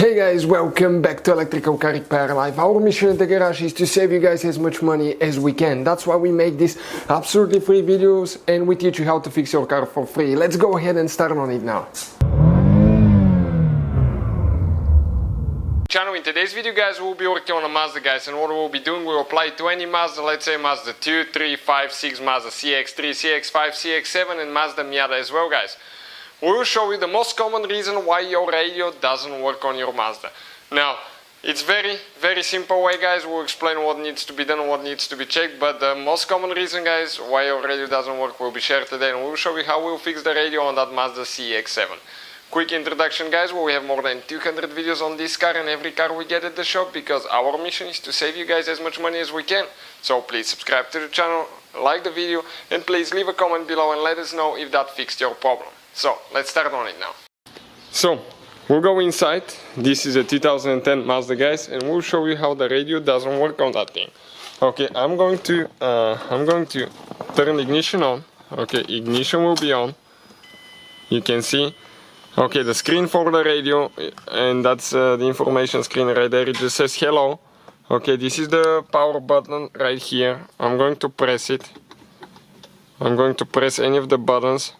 Hey guys, welcome back to Electrical Car Repair Live. Our mission in the garage is to save you guys as much money as we can. That's why we make these absolutely free videos and we teach you how to fix your car for free. Let's go ahead and start on it now. Channel, in today's video guys we'll be working on a Mazda guys, and what we'll be doing, we'll apply it to any Mazda, let's say Mazda 2, 3, 5, 6, Mazda CX3, CX5, CX7 and Mazda Miata as well guys. We will show you the most common reason why your radio doesn't work on your Mazda. Now, it's very simple way guys, we'll explain what needs to be done and what needs to be checked, but the most common reason guys why your radio doesn't work will be shared today, and we'll show you how we'll fix the radio on that Mazda CX7. Quick introduction guys, we have more than 200 videos on this car and every car we get at the shop, because our mission is to save you guys as much money as we can. So please subscribe to the channel, like the video, and please leave a comment below and let us know if that fixed your problem. So let's start on it now. So we'll go inside. This is a 2010 Mazda guys, and we'll show you how the radio doesn't work on that thing. Okay, I'm going to turn ignition on. Okay, ignition will be on. You can see. Okay, the screen for the radio, and that's the information screen right there. It just says hello. Okay, this is the power button right here. I'm going to press it. I'm going to press any of the buttons.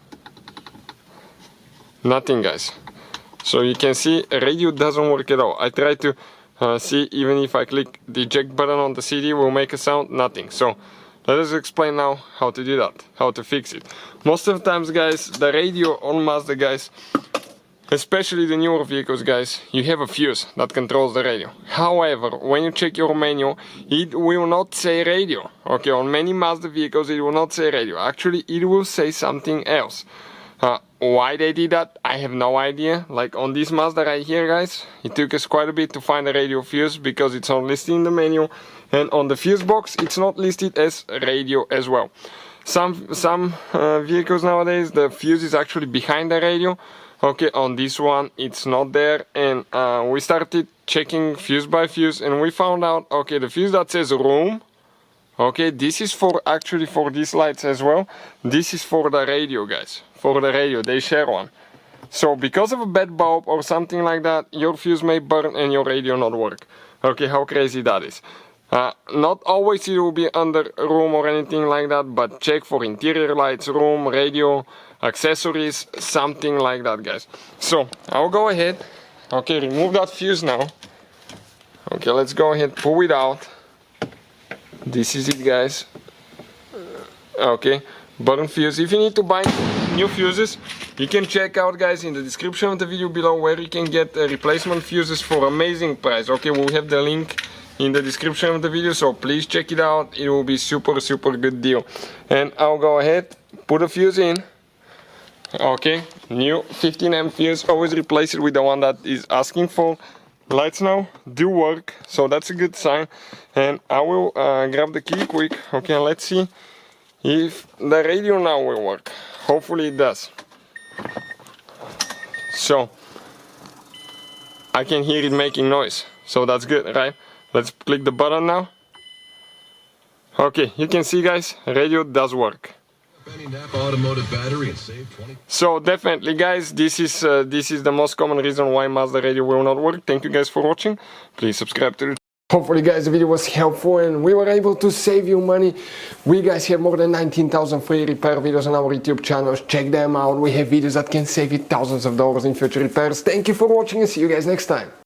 Nothing guys. So you can see radio doesn't work at all. I try to see, even if I click the eject button on the CD will make a sound, nothing. So let us explain now how to do that, how to fix it. Most of the times guys, the radio on Mazda guys, especially the newer vehicles guys, you have a fuse that controls the radio. However, when you check your manual, it will not say radio. Okay, on many Mazda vehicles it will not say radio. Actually it will say something else. Why they did that, I have no idea. Like on this Mazda right here guys, it took us quite a bit to find a radio fuse because it's not listed in the manual, and on the fuse box it's not listed as radio as well. Some vehicles nowadays the fuse is actually behind the radio. Okay, on this one it's not there, and we started checking fuse by fuse and we found out, okay, the fuse that says room, okay, this is for actually for these lights as well. This is for the radio guys, for the radio, they share one. So because of a bad bulb or something like that, your fuse may burn and your radio not work. Okay, how crazy that is. Not always it will be under room or anything like that, but check for interior lights, room, radio, accessories, something like that guys. So I'll go ahead, okay, remove that fuse now. Okay, let's go ahead, pull it out. This is it guys. Okay, button fuse. If you need to buy new fuses, you can check out guys in the description of the video below where you can get replacement fuses for amazing price. Okay, we'll have the link in the description of the video, so please check it out. It will be super good deal. And I'll go ahead, put a fuse in. Okay, new 15 amp fuse. Always replace it with the one that is asking for. Lights now do work, so that's a good sign. And I will grab the key quick. Okay, let's see if the radio now will work. Hopefully it does. So I can hear it making noise, so that's good, right? Let's click the button now. Okay, you can see guys, radio does work. So definitely guys, this is the most common reason why Mazda radio will not work. Thank you guys for watching. Please subscribe to the channel. Hopefully guys the video was helpful and we were able to save you money. We guys have more than 19,000 free repair videos on our YouTube channels. Check them out. We have videos that can save you thousands of dollars in future repairs. Thank you for watching and see you guys next time.